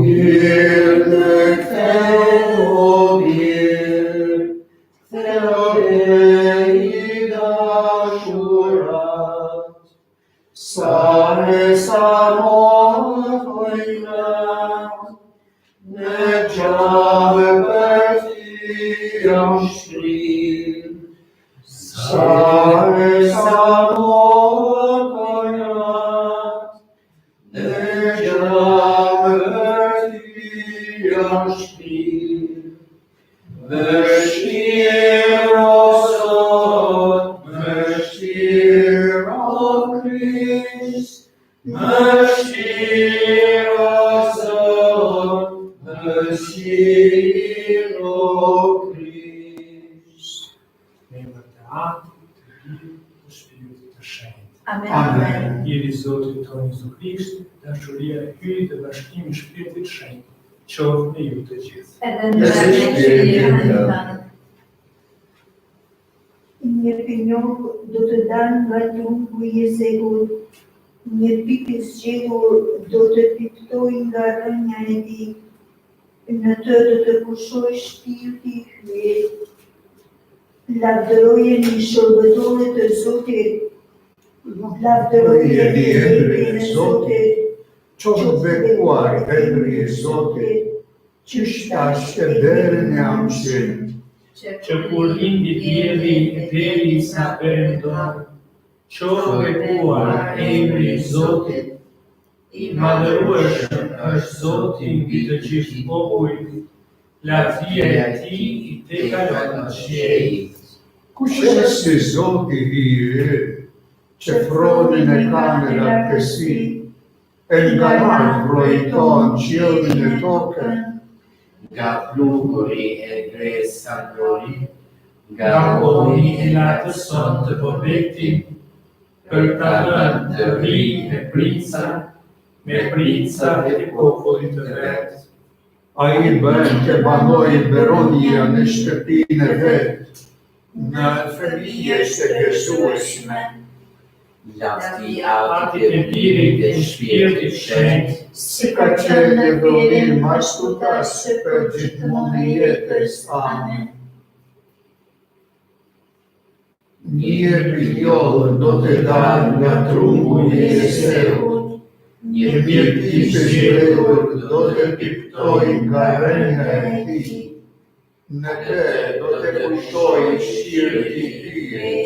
birë në këthe, o birë, këthe i dashurat, sa mojnat, në gjave për ty jam shkrim, sa mojnat, në gjave për ty jam shkrim, vështirë o Zot, vështirë o Krist, vështirë o Zot, vështirë o Krist. Në emër të Atit, të Fillit, të Shpiritit të Shenjtë. Amen. Jeri Zotit tonë Jezu Krisht, dashuria e Hyrit dhe bashkimi i Shpiritit të Shenjtë, qoftë me ju të gjithë. Edhe në shpiritin tënd. Një pinjok do të dalë nga trunku i Jezeut, një pikë i zgjedhur do të piptoj nga rrënja e tij, në të do të pushoj shpirti i hyrit. Lavdërojeni shërbëtorë të Zotit, lavdërojeni emrin e Zotit, Qoftë bekuar emri i Zotit, që shtash e derën e amshim. Që kur lindi dielli deri sa perëndon, qoftë bekuar emri i Zotit, i madhërueshëm është Zoti mbi të gjithë popujt, lavdia e tij i tekalon në qiell. Kush është si Zoti i hiri, që fronin e ka në lartësi, e nga lartë projton qiellin e tokën, nga pluguri e gres kalori, Nga kohë i lartëson të pobektin, për ta lënë të rinj me princa e popullit të vet. ai bën të banoj beronia në shtëpinë e vet, në fëmijë të gëzueshme. lavdia Atit e birit e Shpirtit Shenjtë, Si ka qenë në vëllim mashtutase për gjithmonë e jetës. Amen. Një piljollë do të dalë nga trunku i Jezeut, një pikë i zgjedhur do të piptoj nga rrënja e tij, në të do të kujtoj shpirti i tij.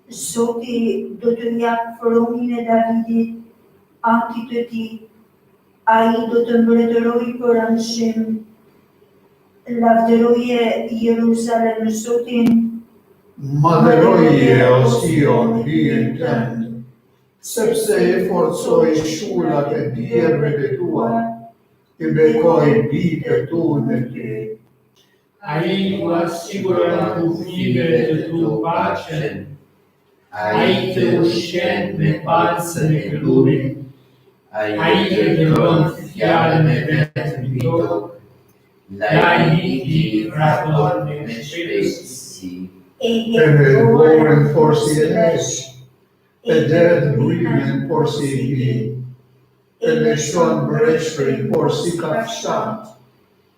Zoti do të jap fronin e Davidit, atit të tij, ai do të mbretërojë për anshim. Lavdëroje Jeruzalem Zotin, Madhëroje o Sion bijën tënd, sepse e forcoi shullat e bjerëve tua, të bekoj bijtë tu në ty. ai u asiguron kufive të tu paqen, ai të ushqen me palcën e glurit, ai të dëron fjalën e vetë mbi tokë, ai i raton me shpejtësi. e E dorën forsi e nesh, e detë brimin por si i bi, e lëshon breshrin por si kafshat.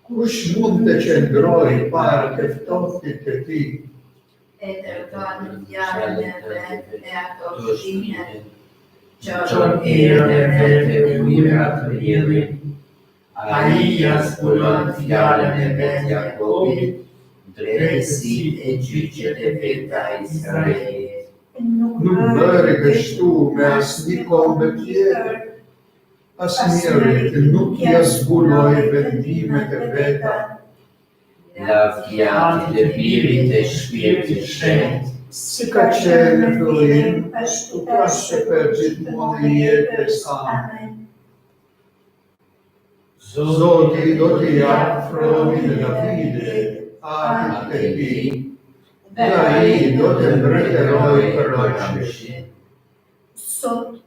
Kush mund të qëndroj para të ftoftit të tij? E tërton fjalën e vetë e ato shime, Qon erën e vetë me ujëra të rrjedhin, ai ja zbulon fjalën e vetë Jakobit, drejtësit e gjyqjet e veta Izraelit. nuk Nuk bëri kështu me asnjë kombë tjetër, asnjërit nuk ja zbuloi vendimet e veta. Lavdia e birit e Shpirtit Shenjtë, Si ka qenë në fillim, ashtu ka shë për gjithmonë e jetës. Amen. Zoti do t'i japë fronin e Davidit, atit e tij, dhe ai do të mbretërojë për rrështin. Sot,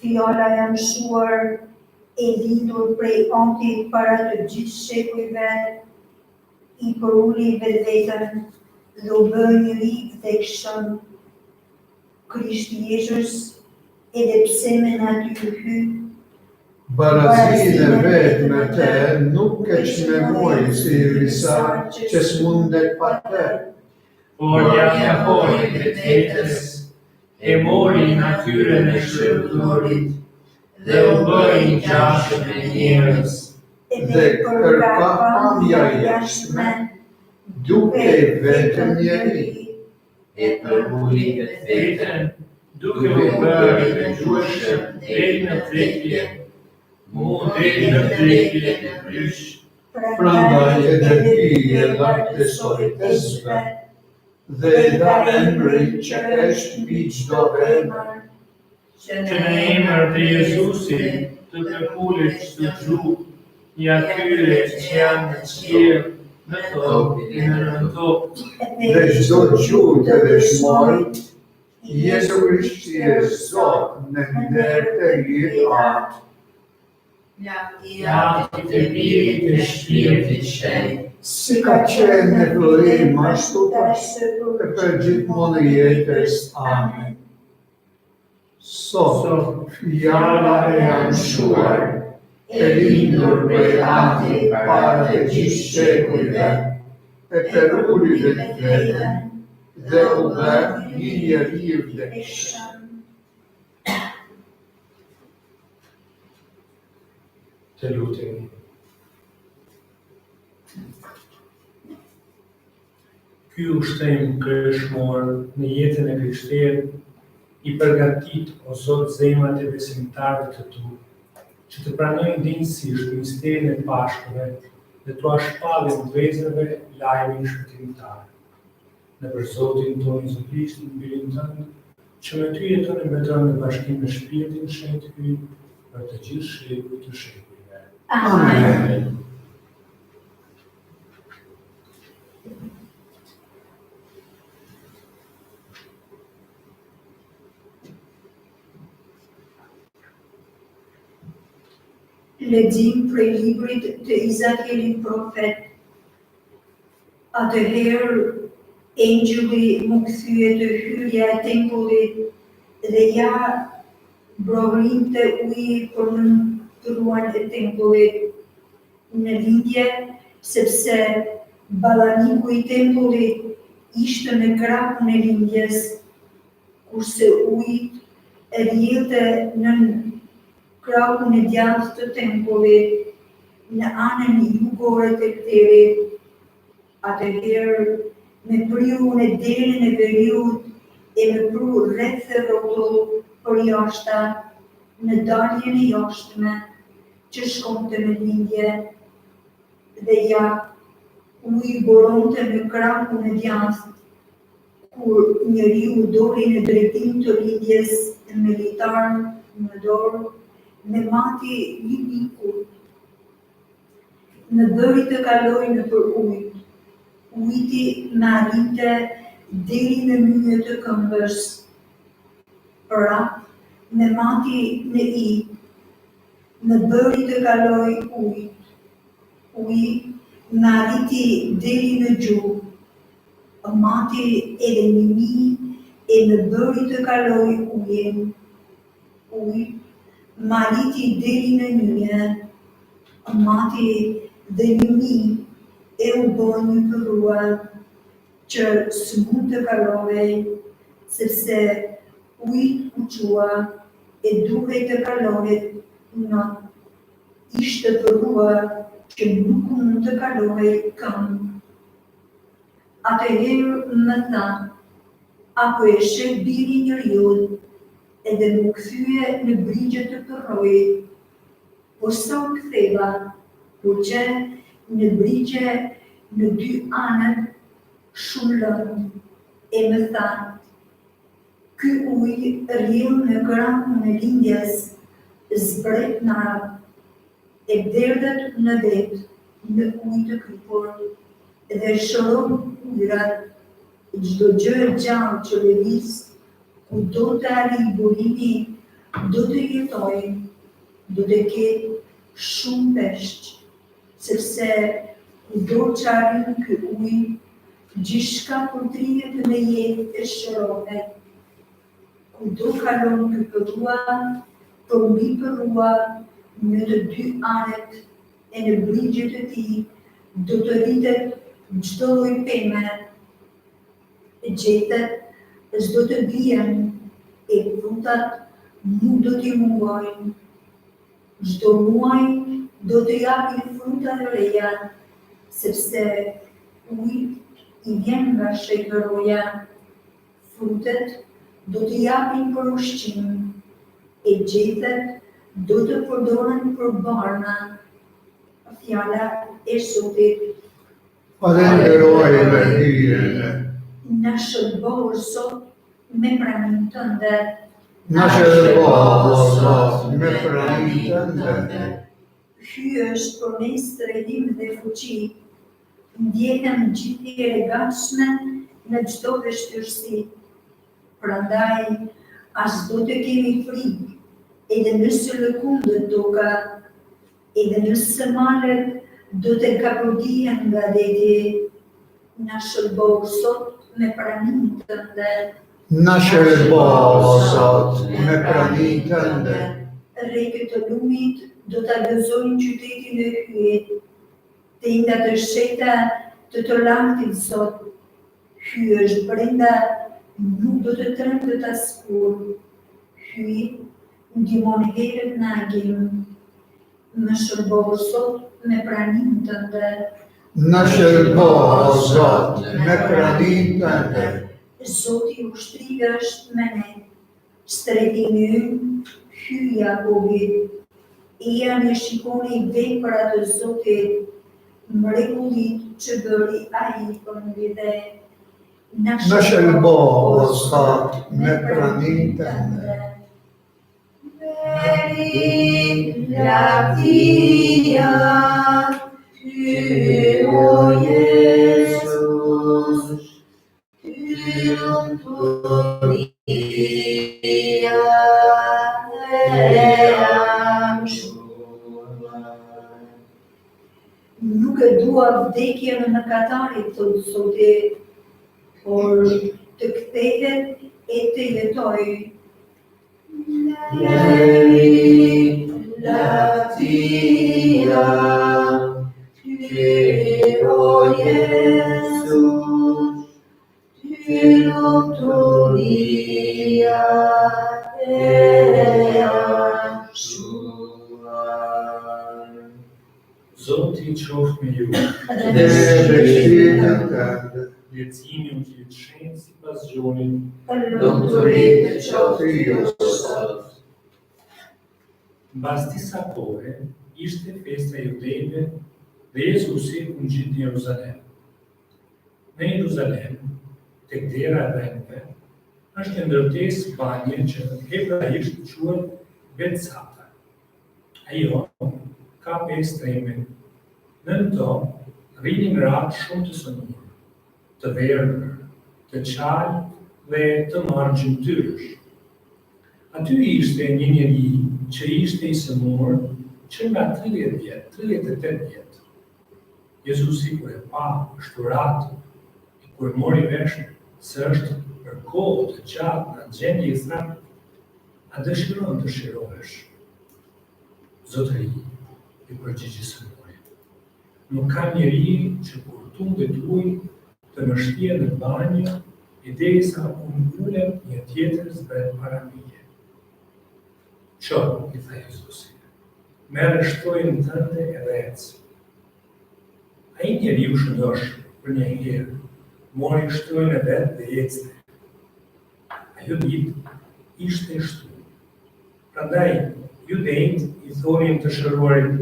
fjala e mësuar e lindur prej antit para të gjithë shekujve, i përuli vetën dhe u bë njeri vdekshëm. Krishti Jezus, edhe pse me natyrë hy, Barazinë e vetë me te nuk e që me mojë si risar që s'mundet pa te. Por ja poi vetës, e mori natyrën e shërbitorit, dhe u bëri ngjashëm me njerëz, Dhe kërka pamja jashtme, duke vetëm njeri. e përmuli vetën, duke u bërë të gjueshëm deri në trekje, mu deri në trekje në prysh, Prandaj edhe pi e lartësoj të zve, dhe da emri që është mbi çdo emër, që në emër të Jezusit të përkullet çdo gjuhë, i atyre që janë në qiell, në tokë e në nën tokë, dhe çdo gjuhë të dëshmojë, Jesu Krishti është Zot në ndër të gjithë atë. Lati të Birit dhe Shpirtit Shenjtë, Si ka qenë në fillim ashtu pas e për gjithmonë jetës. Amen. Sot, fjala e anshuar, e lindur prej Ati para të gjithë shekujve, e perulli dhe të vetën, dhe u bë një njeriu vdekshëm. të lutemi. Ky ushtem kreshmor në jetën e krishterë i përgatit o Zot zemrat e besimtarëve të tu, që të pranojnë dinjësisht misterin e Pashkëve dhe t'u shpallin vezëve lajmin shpëtimtar. Në për Zotin tonë Jezu Krishtin, birin tënd, që me ty jeton e mbetëron në bashkim me Shpirtin Shenjtë hyj për të gjithë shekuj të shekujve. Amen. Lexim prej librit të Izakielit profet. Atëherë engjulli më kthye të hyrja e tempullit dhe ja brovrinte uji për nëntruan e tempullit në lindje, sepse ballaniku i tempullit ishte në krahun e lindjes, kurse uji rrjedhte në krahun e djathtë të tempullit në anën jugore të ktherit. Atëherë me priun e derën e veriut e me pru rreth e rrotull për jashta në daljen e jashtme që shkonte në lindje, dhe ja uji boronte në krahun e djathtë, kur njeriu doli në drejtim të lindjes me litar në dorë, me mati një miku, në bëri të kaloj në për ujë. Ujiti me arrinte deri në myje të këmbës. Prap, me mati në i, në bëri të kaloj ujë. Uji me arriti deri në gjuhë. Mati edhe një mi e në bëri të kaloj ujën. Ujë me arriti deri në myje. Mati dhe një mi e u bën një përrua që s'mund të kalovej, sepse ujit u qua e duhej të kalohet në ishte përrua që nuk mund të kalovej këmbë. Atëherë më tha, apo e sheh biri njeriut, edhe më kthye në brigje të përrojit, po sa u ktheva, kur që në brigje në dy anët shumë lëndë, e më tha, ky ujë rrjedh në krahun e lindjes, zbret në radhë, e derdhet në det, në ujë të krypur, dhe shëron ujrat, çdo gjë e gjallë që lëviz, ku do të arrijë burimi, do të jetojë, do të ketë shumë peshq, sepse kudo që arrin ky ujë, gjithçka përtrihet në jetë e shërohet. Kudo kalon ky përrua, për mbi përrua në të dy anet e në brigjet e tij do të rritet çdo lloj peme, gjetet çdo të bien e frutat nuk do t'i mungojnë. Çdo muaj do të japi fruta të reja, sepse uji i vjen nga shekëroja. Frutet do të japin për ushqim, e gjetet do të përdoren për barna. Fjala e Zotit. Falenderojmë Hyrën. Na shërbohu Zot me praninë tënde. Na shërbohu Zot me praninë tënde. Ky është përmes drejtim dhe fuqi. Ndjekëm gjithë e regatshme në çdo vështirësi. Prandaj, as do të kemi frikë, edhe nëse lëkundët toka, edhe nëse malet do të kapërdihen nga deti. Na shërbohu Zot me praninë tënde. Na shërbohu Zot me praninë tënde. Rrekët të lumit do ta gëzojnë qytetin e hyjet, tenda të sheta të lartit Zot. Hy është brenda, nuk do të trembët askur. Hy ndihmon herët në agim. Më shërbohu Zot me praninë tënde. Na shërbohu Zot me praninë tënde. Zoti ushtrive është me ne, stretimi ynë, hy Jakobit. Eja në shikoni veprat e Zotit, mrekullit që bëri ai për mbi. Na shërbohu Zot me praninë tënde. Veri lavdia, ty o Jesus, ty lumturia Nuk e dua vdekjen në Katarit, thotë Zoti, por të kthehet e të jetoj. Veri lavdia, ty o Jesus, ty lumturia Zoti qoftë me ju. Dhe shpirtin tënd. Lehtësimi u qetë shenjtë sipas Gjonit. lumturitë qoftë ju Zot. Mbas disa kohë, ishte festa e Judejve dhe Jezusi u ngjit në Jeruzalem. Në Jeruzalem, tek dera e Dhëmbëve, është një ndërtesë banje që hebraisht quhet Betsata. Ajo ka 5 trembe. Nën to rrinin gratë shumë të sëmurë, të verdhër, të qalë dhe të margjintyrësh. Aty ishte një njeri që ishte i sëmurë që nga 30 vjetë, 38 vjetë. Jezusi kur e pa shturatë, kur mori vesh se është për kohë të gjatë në gjendje Izrael, a dëshiron të shirohesh. Zotëri i përgjigji sëmuri. Nuk ka njeri që kur tundet ujë të më shtje në banjë, i derisa unë ulem një tjetër zbret para mije. Qo, i tha Jezusi, merë shtojnë tënde edhe ecë. Ai njeri u shëndosh për një herë, mori shtojnë e vetë dhe ecëte. Ajo ditë ishte shtu. Prandaj, judejt i thonin të shëruarit,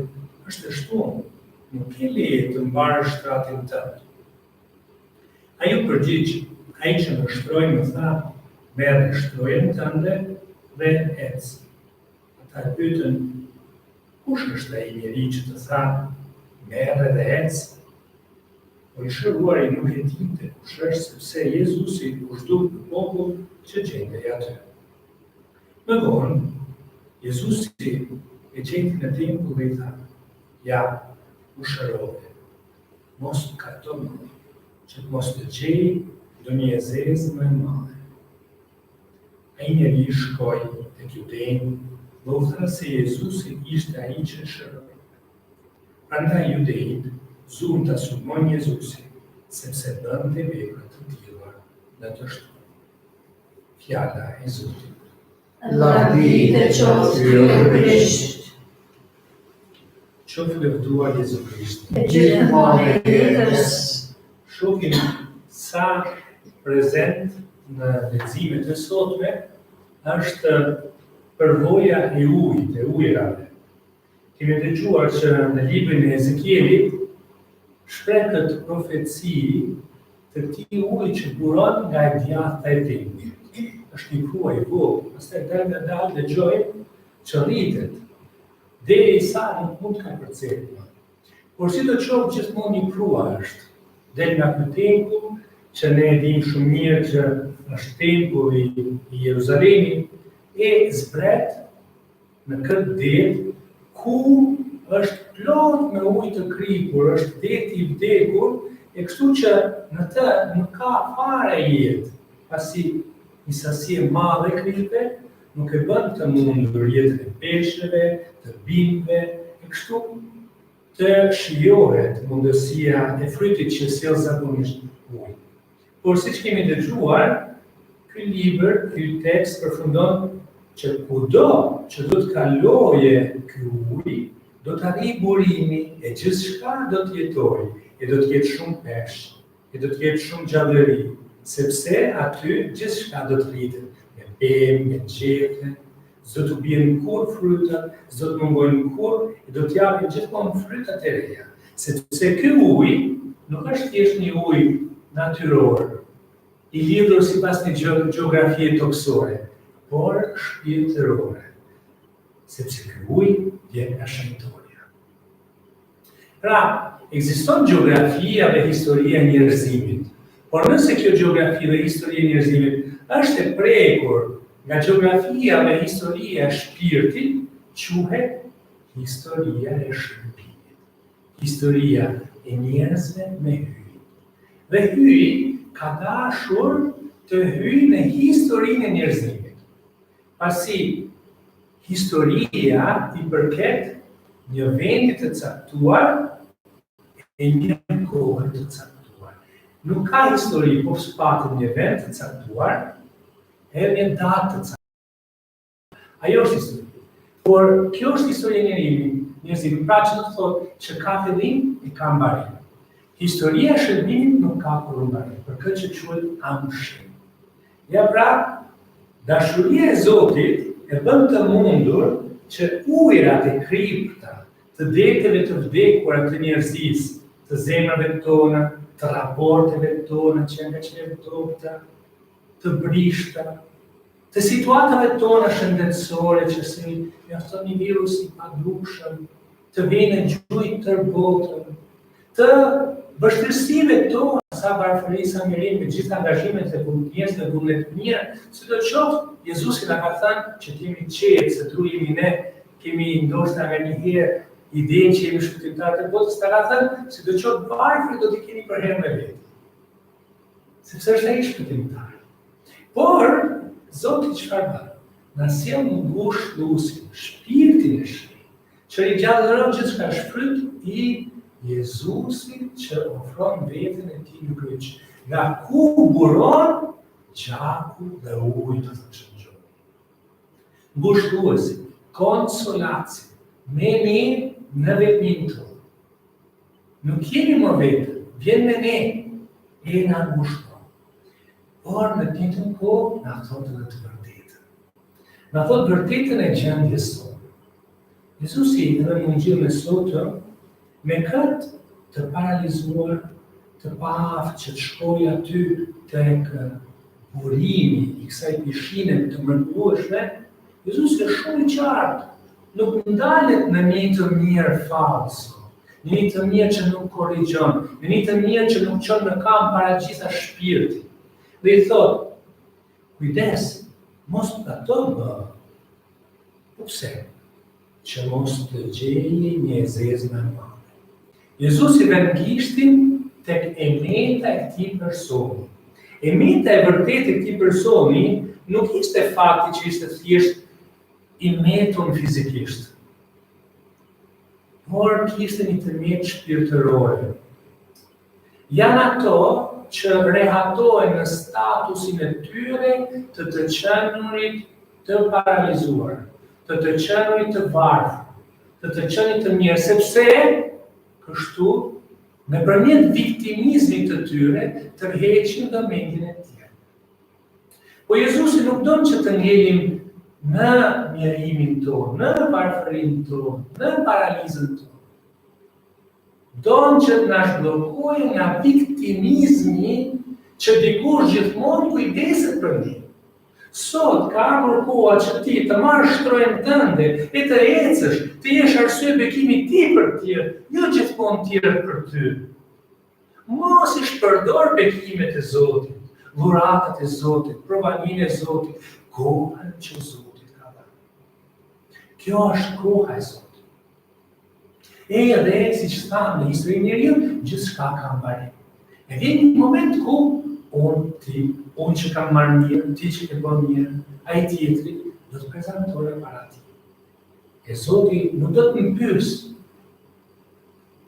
është shtunë, nuk ke leje të mbarë shtratin tënd. Ajo përgjigj, ai që më shtroi më tha, merre shtrojen tënde dhe ecë. Ata e pyetën, kush është ai njeri që të tha, merre dhe ecë? Po i shëruari nuk e dinte kush është sepse Jezusi u zhduk në popull që gjendej aty. Më vonë, Jezusi e gjeti në tempull dhe i tha, ja, u shërove, mos të karton që të mos të gjej do një zezë më e madhe. Ai njeri shkoi tek judejnë do u thënë se Jezusi ishte ai që shëroi. Prandaj judejt zuan ta sulmojnë Jezusin, sepse bënte vepra të tilla në të shtuar. Fjala e Zotit. Lavdite qoftë Ky Krisht, Qoftë lëvduar Jezu Krishti. e gjithmonë e jetës. Shohim sa prezent në leximet e sotme është përvoja e ujit, e ujrave. Kemi dëgjuar që në librin e Ezekielit shpreh këtë profeci të këtij uji që buron nga e djathta e tepit. Është një kruaj i vogël, pastaj dalë dëgjojmë që rritet derisa nuk mund të ka përcjellë. Por sidoqoftë gjithmonë një krua është. Del nga ky tempull që ne e dimë shumë mirë që është tempulli i Jeruzalemit e zbret në këtë det ku është plot me ujë të kripur, është deti i vdekur, e kështu që në të nuk ka fare jetë, pasi një sasi e madhe kripe nuk e bën të mundur jetën e peshqeve, të bimëve, e kështu të shijohet mundësia e frytit që sjell zakonisht ujë. Por siç kemi dëgjuar, ky libër, ky tekst përfundon që kudo që do të kaloje ky ujë, do të arrijë burimi e gjithçka do të jetojë, e do të jetë shumë peshq, e do të jetë shumë gjallëri, sepse aty gjithçka do të rritet, me pemë, me qefe, s'do të bien kur fryta, s'do të mungojnë kur, e do të japin gjithmonë frytat e reja, sepse ky ujë nuk është thjesht një ujë natyror, i lidhur sipas një gjeografie toksore, por shpirtërore, sepse ky ujë vjen nga shenjtoria. Pra, ekziston gjeografia dhe historia e njerëzimit, por nëse kjo gjeografi dhe historia e njerëzimit është e prekur nga gjeografia dhe historia e shpirtit, quhet historia e shërbimit, historia e njerëzve me hyj. Dhe hyj ka dashur të hyjë në historinë e njerëzimit. Pasi historia i përket një vendi të caktuar e një kohë të caktuar. Nuk ka histori, po s'patëm një vend të caktuar, edhe një datë të caktuar. Ajo është histori. Por kjo është historia e njerëzimit, pra që do të thotë që ka fillim e ka mbarim. Historia e shërbimit nuk ka kur mbarim, për këtë që quhet amshim. Ja pra, dashuria e Zotit e bën të mundur që ujërat e kripta të deteve të vdekura të njerëzisë, të zemrave tona, të raporteve tona që janë kaq të dobta, të brishta, të situatave tona shëndetësore që si mjafton një virus i padukshëm, të vjen në gjujtë tër botën, të vështirësive tona, sa varfëri, sa mirim, me gjithë angazhimet e njerëzve dhe vullnet të mira, sidoqoftë Jezusi na ka thënë që t'jemi qetë, se tru jemi ne, kemi ndoshta nga një herë idenë që jemi shpëtimtarë të botës, ta ka thënë, sidoqoftë varfëri do t'i keni për herë me vetë. Sepse është ai shpëtimtar. Por Zoti çfarë bën? Na sjell ngushëlluesin, shpirtin e shenjtë, që rigjallëron gjithçka, shfryt i Jezusit që ofron veten e tij në kryq, nga ku buron gjaku dhe uji të shënjtë. Ngushëlluesi, konsolaci, me ne në vetmin tonë. Nuk jemi më vetëm, vjen me ne, e na ngushton. Por në të njëjtën kohë na thotë edhe të vërtetën. Na thotë vërtetën e gjendjes tonë. Jezusi edhe në Ungjillin e sotëm, me këtë të paralizuar, të paaftë që të shkojë aty tek burimi i kësaj pishine të mrekullueshme, Jezusi është shumë i qartë, nuk ndalet në një të mirë falso, në një të mirë që nuk korrigjon, në një të mirë që nuk çon në kamp para gjitha shpirtit. Dhe i thotë, kujdes, mos ato bë. Po pse? Që mos të gjejë një zezë më madhe. Jezusi vend gishtin tek emeta e këtij personi. Emeta e vërtetë e këtij personi nuk ishte fakti që ishte thjesht I metur fizikisht, por kishte një tërmjet shpirtërore. Janë ato që rehatohen në statusin e tyre të qenurit të paralizuar, të qenurit të varfër, të qenurit të mirë, sepse kështu nëpërmjet viktimizmit të tyre tërheqin vëmendjen e tjerë. Po Jezusi nuk don që të ngelim në mjerimin tonë, në varfërinë tonë, në paralizën tonë. Don që të na zhbllokojë nga viktimizmi që dikush gjithmonë kujdeset për ne. Sot ka ardhur koha që ti të marrësh shtrojën tënde e të ecësh, të jesh arsye bekimi ti për tjerë, jo gjithmonë tjerë për ty. Mos i shpërdor bekimet e Zotit, dhuratat e Zotit, provaninë e Zotit, kohën që Zoti ka dhënë. Kjo është koha e Zotit. Edhe, siç thamë në historinë e njeriut, gjithçka ka mbarim. E vjen një moment ku unë që kam marrë mirë, ti që ke bën mirë, ai tjetri do të prezantohet para ti. E Zoti nuk do të më pyes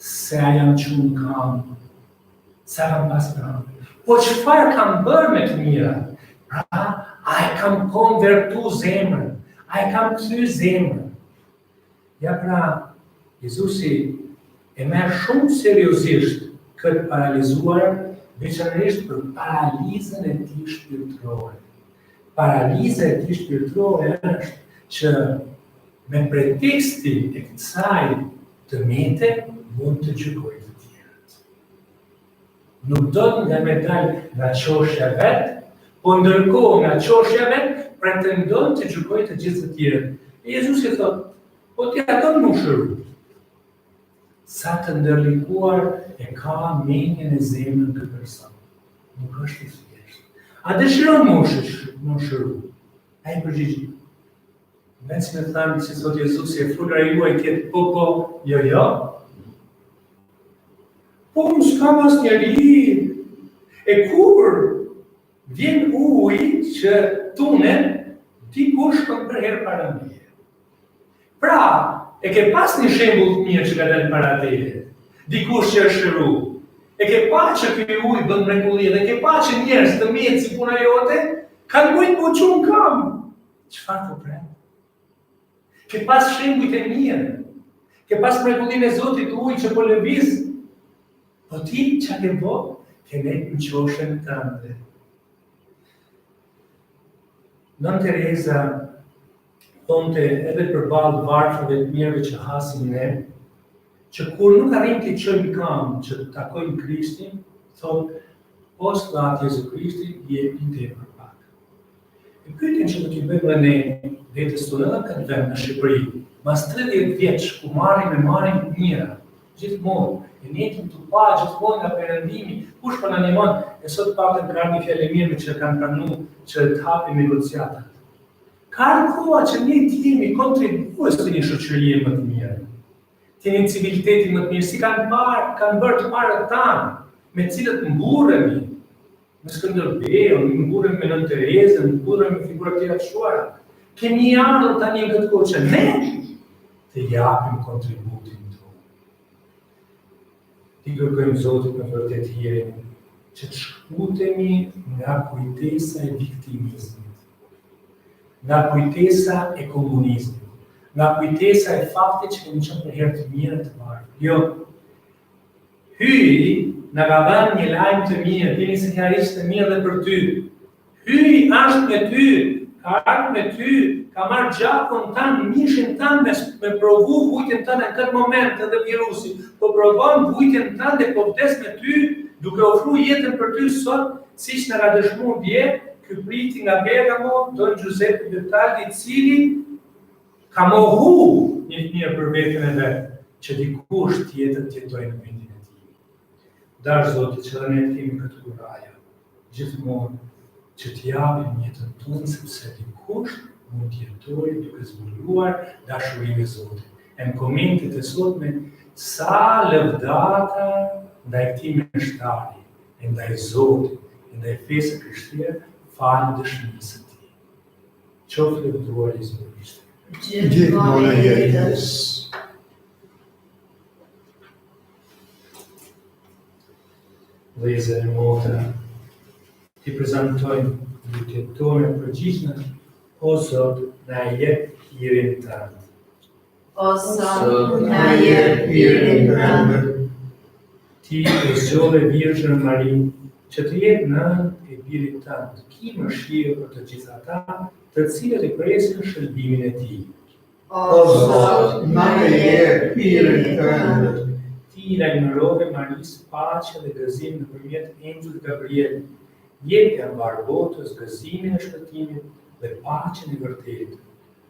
se a jam qenë kam, sa kam pas pranë. Po çfarë kam bërë me të mira? Pra, a e kam konvertu zemrën, a e kam kthy zemrën. Ja pra, Jezusi e merr shumë seriozisht këtë paralizuar, veçanërisht për paralizën e tij shpirtërore. Paraliza e tij shpirtërore është që me pretekstin e kësaj tërmete mund të gjykojë të tjerët. Nuk do të nga me dalë nga qoshja vetë, po ndërkohë nga qoshja vetë pretendon të gjykojë të gjithë të tjerët. E Jezusi thotë, po ti ato më shëru. Sa të ndërlikuar e ka mendjen e zemrën këtë person. Nuk është i thjeshtë. A dëshiron më shëru? Ai përgjigj. Veç me thamë që Zoti Jezusi e folra juaj tjetë po, jo. Po më s'kam asnjëri. E kur vjen ujë që tunen, dikush shkon për herë para meje. Pra, e ke pas një shembull të mirë që ka dalë para teje. Dikush që është shëru. E ke pa që ky ujë bën mrekulli dhe ke pa që njerëz të mirë si puna jote kanë ujë po çun kam. Çfarë po pret? Ke pas shembujt e mirë. Ke pas mrekullinë e Zotit ujë që po lëviz. Po ti ç'a ke bë? Ke ne në qoshën tënde. Nën Tereza thonte edhe përballë varfëve të mirëve që hasim ne, që kur nuk arrim të qëjmë kam që të takojmë Krishtin, thonë, post latë Jezu Krishti, jepin të e për pak. E pyetjen që do t'i bëjmë ne vetës tonë edhe këtë vend në Shqipëri, mas 30 vjeç ku marrim mira, gjithmonë, e netim të pa gjithmonë nga perëndimi, kush po na ndihmon, e sot patëm ka një fjalë mirë që kanë pranuar që të hapim negociatat. Ka koha që ne të jemi kontribues të një shoqërie më të mirë, të një civiliteti më të mirë, si kanë bërë të parët tanë, me cilët mburremi, me Skënderbeun, mburremi me Nën Terezën, mburremi me figura tjera të shuara. Kemi ardhur tani në këtë kohë që ne të japim kontributin tonë. Ti kërkojmë Zotit me vërtet hirin, që të shkputemi nga kujtesa e viktimizmit, nga kujtesa e komunizmit, nga kujtesa e faktit që kemi qenë për herë të mirë të parë. Jo. Hyri na ka dhënë një lajm të mirë, keni sinjalisht të mirë dhe për ty. Hyri është me ty, ka ardhur me ty, ka marrë gjakun tanë, mishin tanë me provu vujtjen tënde në këtë moment edhe virusi, po provon vujtjen tënde, po vdes me ty, duke ofruar jetën për ty sot, siç na ka dëshmuar dje, ky priti nga Bergamo, Don Giuseppe Bertaldi, i cili ka mohu një fëmijë për veten e vet, që dikush tjetër të jetojë në vendin e tij. Dash Zoti që ne kemi këtë kurajë, gjithmonë që të japim jetën tonë, sepse dikush mund të jetojë duke zbuluar dashurinë e Zotit. E në komentet e sotme, sa lëvdata ndaj këtij meshtari, e ndaj Zotit, e ndaj fesë krishtere, falë dëshmisë të tij. Qoftë lëvduar Jezu Krishti. gjithmonë e jetës. Vëllezër e motra, ti prezantojmë lutjet tona e përgjithshme, o Zot, na jep hirin tënd. O Zot, na jep hirin tënd. Ti e zgjodhe Virgjën Mari, që të jetë nënë e birit tënd, ki mëshirë për të gjithë ata, të cilët e presin shërbimin e tij. O Zot, na jep hirin tënd. Ti lajmërove Marisë paqe dhe gëzim nëpërmjet engjullit Gabriel, jepi mbar botës gëzimin e shpëtimit dhe paqen e vërtetë.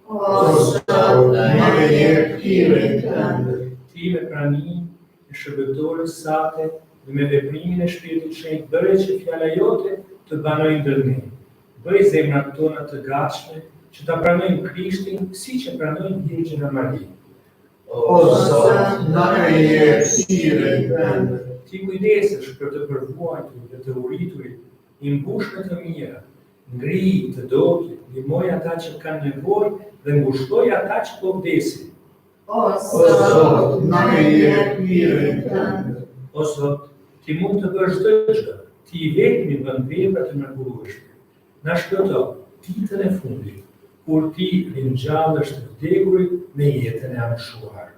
O Zot, na jep hirin tënd. Ti me praninë e shërbëtores sate dhe me veprimin e Shpirtit Shenjtë bëre që fjala jote të banojë ndër ne. Bëj zemrat tona të gatshme që ta pranojnë Krishtin siç e pranojnë Virgjën Mari. O Zot, na jep hirin tënd. Ti kujdesesh për të përvuajtur dhe të uriturit, i mbush me të mira, ngri të dobët, ndihmoj ata që kanë nevojë dhe ngushtoj ata që po vdesin. O O Zot, na jep hirin tënd. O Zot, ti mund të bësh çdo gjë, ti i vetmi bën vepra të mrekullueshme. Na shpëto ditën e fundit, kur ti ringjallësh të vdekurit në jetën e anëshuar.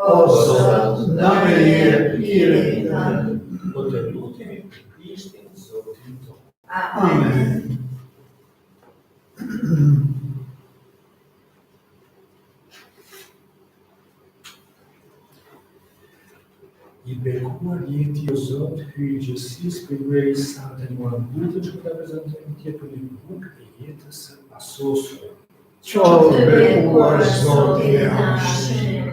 O Zot, na jep hirin tënd. Po të lutemi për Krishtin Zotin tonë. Amen. I bekuar jeti o Zot, hyj i gjësisë për hyjë i sate në ambutën që ta prezantojmë tje për një bukë e jetës së pasosur. Qoftë bekuar Zoti e anshëm.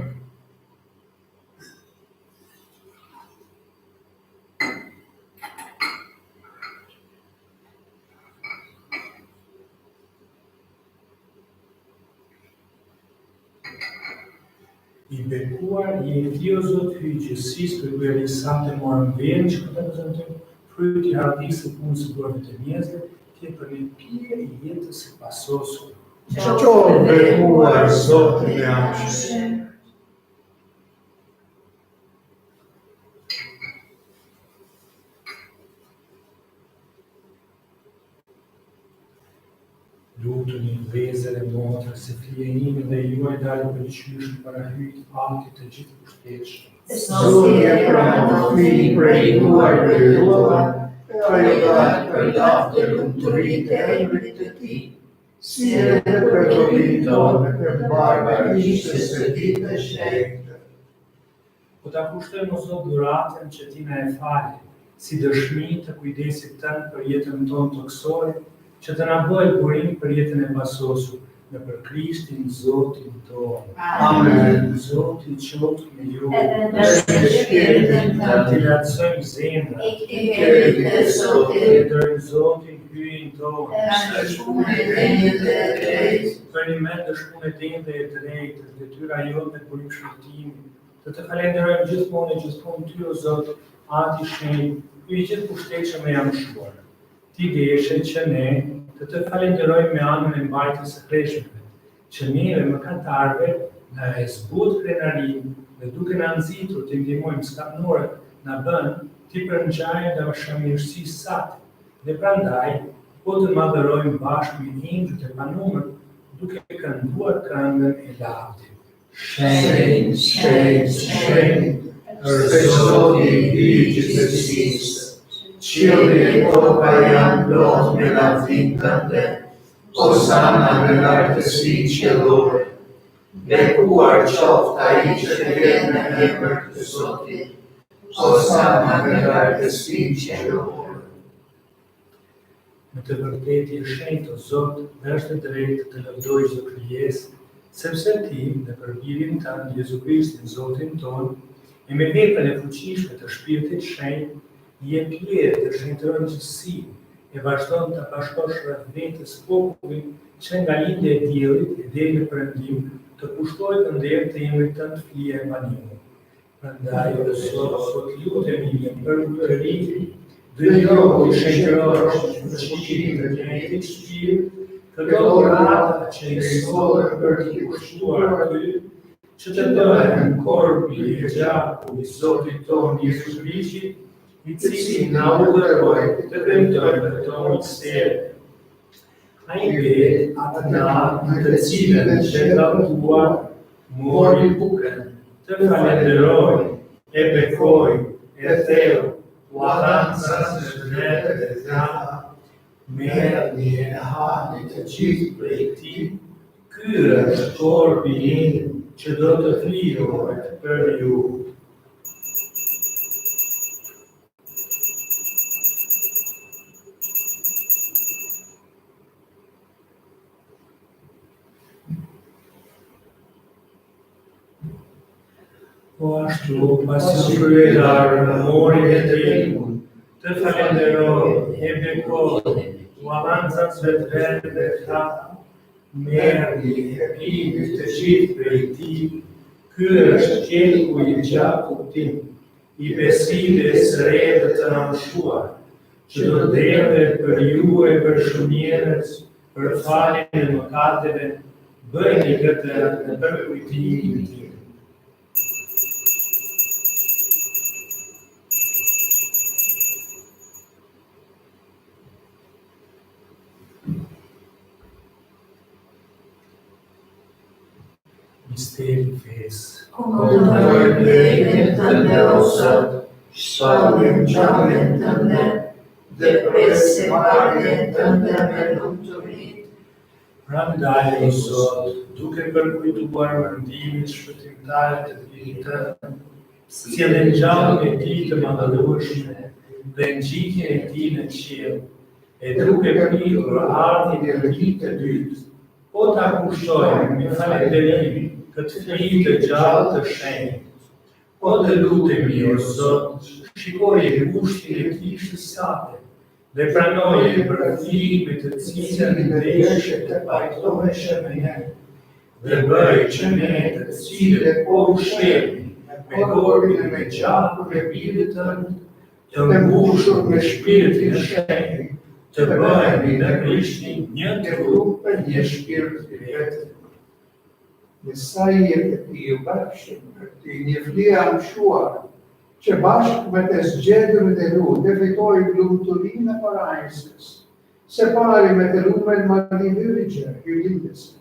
I bekuar jeti o Zot, hyj i gjësisë për hyjë i sate në ambutën që ta prezantojmë fryti i hardisë së punës së burrave të njerëzve, tje për një pije e jetës së pasosur. Qoftë bekuar Zoti e anshëm. Lutuni vëllezër e motra, se flijimi dhe juaj dalë për qysh para hyjit aktit të gjithë pushtetshëm. Zoti e pranon fëmijë prej juaj dhe juaj, ajo për lavë të lumturitë e emrit të tij, si edhe për dobinë tonë për barbarisë së ditë të shenjtë. Po ta kushtojmë o Zot dhuratën që ti na e fali, si dëshmi të kujdesit tënd për jetën tonë toksore, që të na bëjë burim për jetën e pasosur, në për Krishtin Zotin tonë. Amen. Zoti qoftë me ju. Edhe me shpirtin Të tënd. lartësojmë zemrat, I kemi të Zotit, e dërojmë Zotin hyjin tonë. është shpunë e denjë dhe e drejtë. Për një me të shpunë e denjë dhe e drejtë, detyra jote me burim shpirtimi, të falenderojmë gjithmonë ty o Zot, Ati shenjtë, ju i gjithë pushtetshëm e anëshuar. Ti deshe që ne të falenderojmë me anën e mbajtjes së Kreshmeve, që neve mëkatarëve na e zbut krenarinë dhe duke na nxitur të ndihmojmë skapnorët na bën ti përngjajmë nga mëshirësisë sate. Dhe prandaj po të madhërojmë bashkë me engjëjt e panumër duke kënduar këngën e lavdit. Shenjtë, shenjtë, shenjtë, është Zoti i gjithësisë. Qielli e toka janë plotë me lavdinë tënde, Hosana në lartësi qiellore. Bekuar qoftë ai që vjen në emër të Zotit, Hosana në lartësi qiellore. Në të vërtetë je shenjtë o Zot, dhe është e drejtë të lëvdoj çdo krijesë, sepse ti në përbirin tënd Jezu Krishtin Zotin tonë, e me veprën e fuqishme të Shpirtit Shenjtë, je pjerë të shenjtëron gjithësi, e vazhdon të bashkosh rreth vetes popullin që nga lindja e diellit e deri në perëndim të kushtohet në nder të emrit tënd flia e banimit. Prandaj o Zot, sot lutemi për përritje, dhe jo të shenjtërosh në fuqinë të njëjtit shpirt, këto rata që i solën për t'i kushtuar ty, që të bëhen korpi I gjaku I Zotit tonë Jezus Krishtit, I cili na udhëroi të premtojmë këto mistere. Ai vet atë natë në të cilën që gatuar, mori bukën, të falenderoi, e bekoi, e theu, u adhanca së drejtë dhe dhana, merrni e hani të gjithë prej tij, ky është korpi im që do të flirohet për ju. Po ashtu, pasi kryetarë mori e dringun, të falenderoi, e bekoi, u adhanca së drejtë dhe dhana, merrni e pini të gjithë prej tij, ky është qelku I gjakut tim, I besides së re të nënshuar, që do derdhet për ju e për shumirës, për faljen e mëkateve, bëjni këtë në përkujtimin tim. Misteri I fesë. Komandoj plejën tënde o Zot, shpallin gjallin tënde, dhe presi marrjen tënde me lumturit. Prandaj o Zot, duke përkujtuar vendimin shpëtimtar të Filit tënd, sjellën gjallën e tij të madhërueshme dhe ngjitjen e tij në qiell, e duke pritur ardhjen e Rijit të dytë, po ta kushtojmë me falënderim këtë fëmijë të gjallë të shenjtë. Po të lutemi o Zot, shikoje kushtin e kishës sate dhe pranoje bërthimi me të cilën ndeshje të pajtoheshe me ne, dhe bëj që ne të cilët po ushqemi me korpin e me gjakun e Birit tënd, të mbushur me shpirtin e shenjtë, të bëhemi në Krishtin një trup e një shpirt I vetë. Në sa jetë të ju bashkën për të një flia amshuar, që bashkë me të zgjedhërit e lu, të fitojnë lumturinë e parajsës, se pari me të lumen Marinyrigje, hyllindese,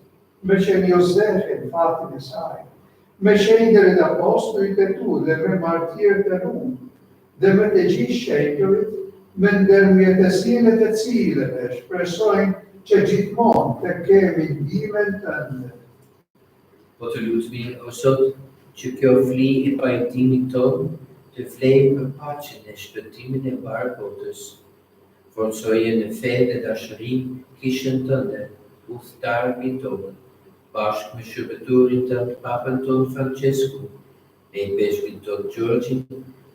me qenë Jozefin, fatin e saj, me shenjtërit apostujt e tu dhe me martirët e lumë, dhe me të gjithë shenjtërit, me ndërmjetësinë të cilëve shpresojnë që gjithmonë të kemi ndihmën tënde. Po të lutemi o Zot, që kjo fli I pajtimit tonë të flejë për paqen e shpëtimin e mbarë botës. Forcoje në fe dhe dashuri kishën tënde, udhëtarët tonë, bashkë me shërbëtorin tënd Papën tonë Francesku, me peshkun tonë Gjorgjin,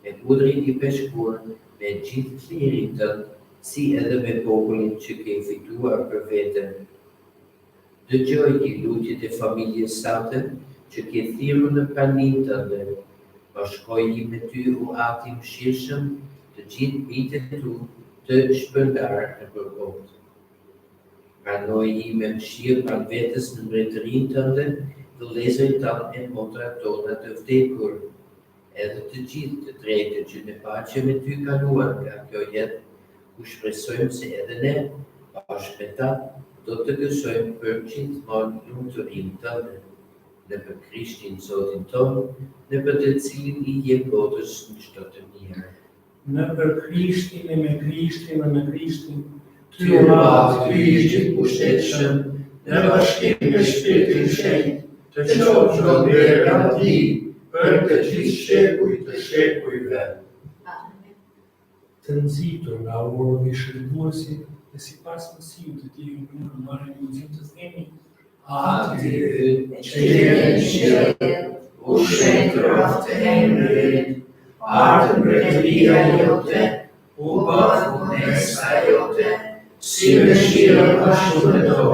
me udhrin I peshkuar, me gjithë klirin tënd, si edhe me popullin që ke fituar për veten. Dëgjoj I lutjet e familjes sate që ke thirrur në praninë tënde. Bashkoj I me ty u ati mëshirshëm të gjithë bitet tu të shpërndarë nëpër botë. Pranoj I me mëshirë pranë vetes në mbretërinë tënde, vëllezërit tanë e motrat tona të vdekur, edhe të gjithë të drejtë që në paqe me ty kaluan nga kjo jetë, ku shpresojmë se edhe ne, bashkë me ta, do të gëzojmë për gjithmonë lumturinë tënde, nëpër Krishtin Zotin tonë, nëpër të cilin I jep botës në çdo të mirë. Nëpër Krishtin e me Krishtin e me Krishtin, Ty o Madh, Ty I gjithë pushtetshëm, në bashkim me Shpirtin Shenjtë, të qofsh lodhëre nga Ti, për të gjithë shekuj të shekujve. të nxitur nga urmi shërbuesi dhe sipas mësimit të Tij në marrjen e udhëzimit të themi, Ati që je në qiell, ushtri rraftë e emrit, ardë mbretëria jote, u bë punesa jote, si mëshirën ashtu në do.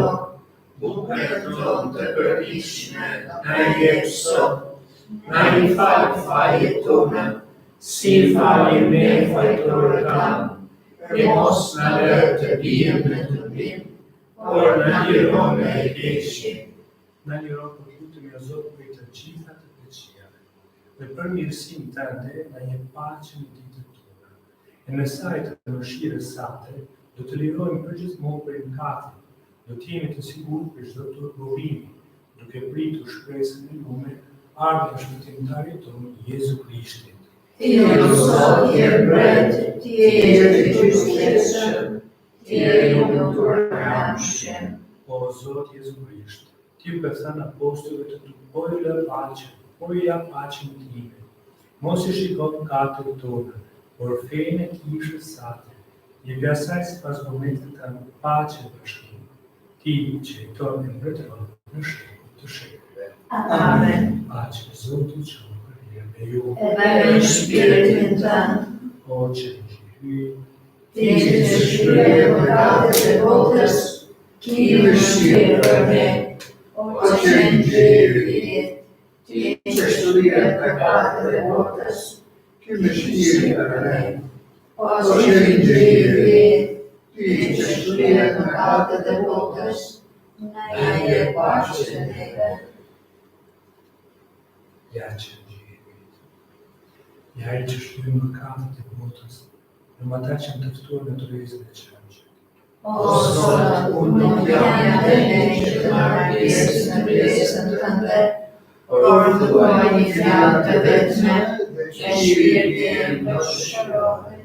Bukën tonë të përditshme na jep sot, na I fal fajet tona, si falim ne fajtorët tanë, e mos na lër të bijmë në tëmbim, por në liro me e keqin. Na liro për lutëm o Zot për të gjitha të keqijave. Dhe për mirësinë tënde na jep paqen në ditët tona. E në saj të mëshirës sate, do të lirojmë përgjithmonë për mëkatin, do të jemi të sigurt për çdo turbovim, duke pritur shpresën e lume, ardhmën e shpëtimtarit tonë Jezu Krishtit. Ti o Zot je mbret, ti je i gjykatshëm, ti je i lumtur në amshëm. O Zot Jezu Krisht, ti u ke thënë apostujve të tu pojë lë paqen, pojë ja paqen time. Mos i shiko mëkatet tona, por fenë e kishës sate. Jepi asaj sipas vullnetit tënd paqe dhe bashkim. Ti që jeton e mbretëron në shekuj të shekujve. Amen. Paqe e Zotit qoftë për me ju. Edhe me shpirtin tënd. O që në hyj, Ti që të shkryje mëkatet e botës, ki mëshirë për ne. O që në gjeri, ti që shkryje mëkatet e botës, ki mëshirë për ne. o që në gjeri, ti që shkryje mëkatet e botës, na jep paqen neve. ja që në gjeri. Ja i që shkryje mëkatet e botës, në ata që në tëftuar në të rejzën e qënqë. O Zot, unë nuk jam ndëne që të marrë pjesë në mbledhjen tënde, por thua një fjalë të vetme, e shpirti im do shërohet.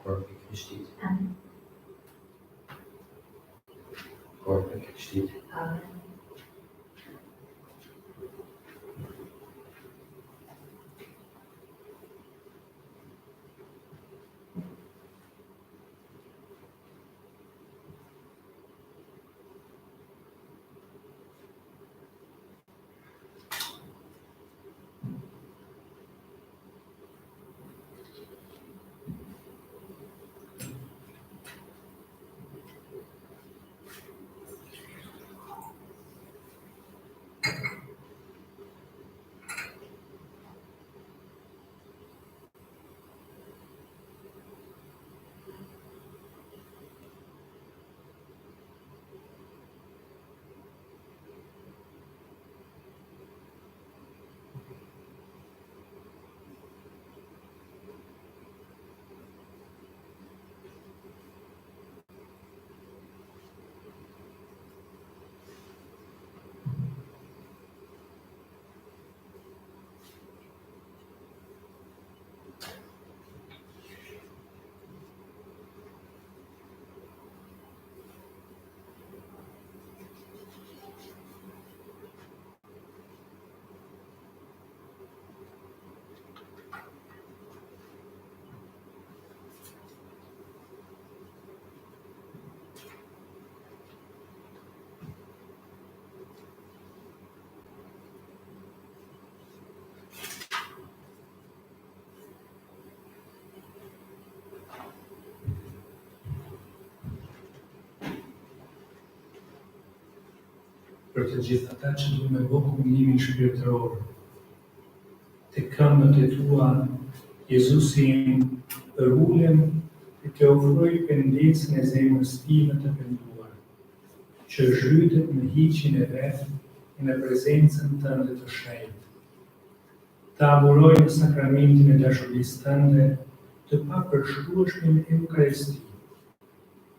Korpi i Krishtit. Amen. Korpi i Krishtit. Amen. Për të gjithë ata që du me bë komunimin shpirtëror. Të këmbët e tua, Jezusi im, ulem e të ofroj pendesën e zemrës time të penduar, që zhytet në hiqin e vet e në prezencën tënde të shenjtë. Të adhuroj në sakramentin e dashurisë tënde të papërshkrueshme në Eukaristi.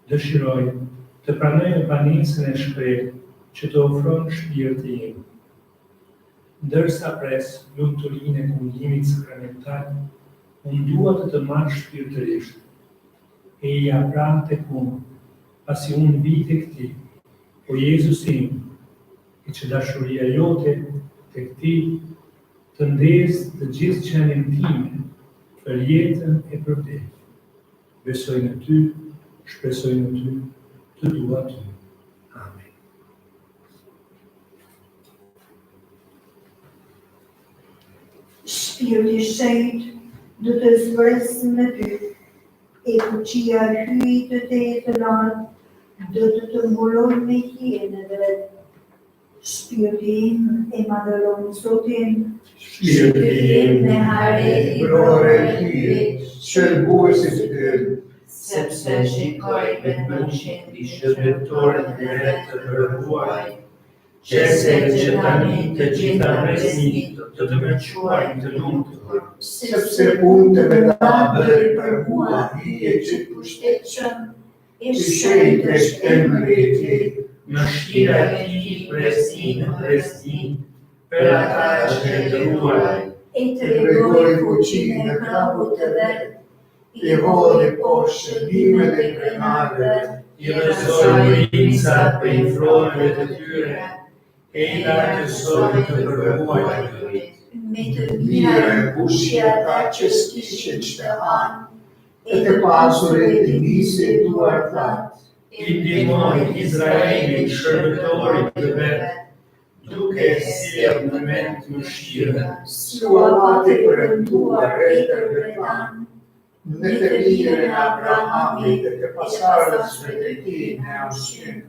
Dëshiroj të pranoj në banesën e shprehtë që të ofron shpirti im. Ndërsa pres lumturinë e kumlimit sakramental, unë dua të marr shpirtërisht e i apran tek unë, pasi unë vi tek ti, o Jezusi im, e që dashuria jote tek ti të ndezë të gjithë qenin time për jetën e përdit. Besoj në ty, shpresoj në ty, të dua ty. Amen. Shpirti Shenjtë do të zbresë në ty, e fuqia hyjtë të të lartë do të mbulon me hijen e vet. Shpirti im e madhëron Zotin, Shpirti im me hare i brore hyje, shërbuesit ynë, sepse shikoj vetëmërshin I shërbetorit e vet të dërguar, qese që tani të gjitha mesnit të mëquajnë të lumtur, sepse unë të me ta bëri për mua hije që të pushtetshëm, e i shenjtë është emri i tij. mëshira e tij presni në presni, për ata që e dëruar, e të regoj fuqinë e krahut të vet, I hodhi poshtë shëndimet e krenarëve, I rëzoi rincat për i fronëve të tyre, e I lartësoi të përvuajtërit. me të mira e mbushi ata që s'kishin ç'të hanë, e të pasurit I nisi duar thatë. I ndihmoi Izraelin shërbetorit të vet, duke sjellë në mend mëshirën. Suavate përënduar e të tanë, në të mirën e Abrahamit dhe të pasardhësve të tij në ushqim.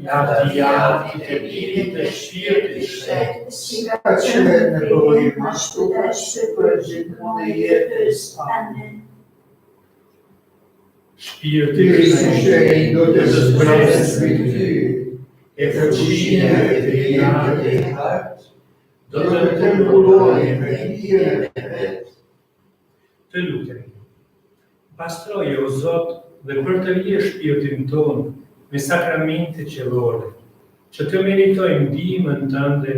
Lavdia të birit të shpirtit shenjtë, si Ka qenë në dojim ashtu që për gjithmonë e jetës. Amen. Shpirti Krishti i shenjtë do të zbresë mbi ty, e fuqinë fuqinë e e të krijuar jetë e hartë, do të mbulojë me hijen e vet. të lutemi. Pastroje o Zot dhe përtërije shpirtin tonë me sakramente qellore, që të meritojmë ndihmën tënde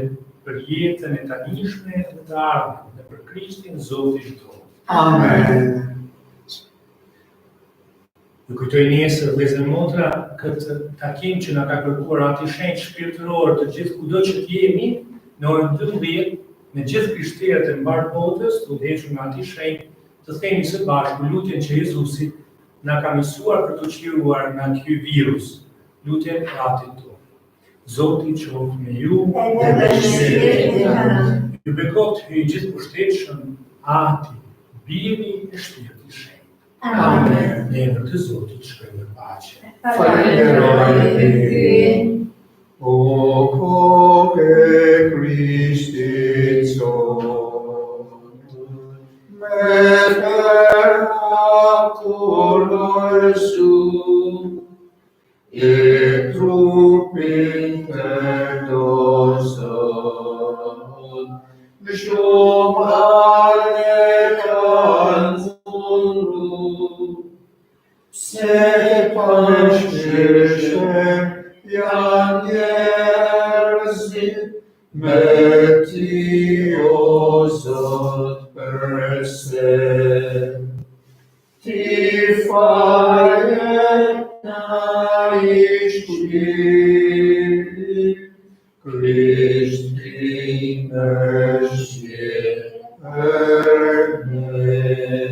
për jetën e tanishme dhe të ardhmen dhe për Krishtin Zotin tonë. Amen. Ju kujtoj nesër vëllezër motra këtë takim që na ka kërkuar Ati Shenjtë shpirtëror të gjithë kudo që të jemi në orën 12 me gjithë krishterët e mbar botës, të udhëhequr me Ati Shenjtë, të themi së bashku lutjen që Jezusi na ka mësuar për të qiruar nga ky virus. Lutjen e Atit tonë. Zoti qoftë me ju Edhe me shpirtin tënd. Ju bekoft hyj gjithë pushtetshëm Ati, Biri e Shpirtit Shenjtë. Amen. Në emër të Zotit shkojmë në paqe. Falenderoj për ty. O kokë e Krishtit son, me përhatur dorësu, e trupin përdosën, në shumare kanë mundu, se pashkëshëm janë njerëzit, me ti o Zot përse. Ti faje na I shpirtit, Krishti më shqe për ne.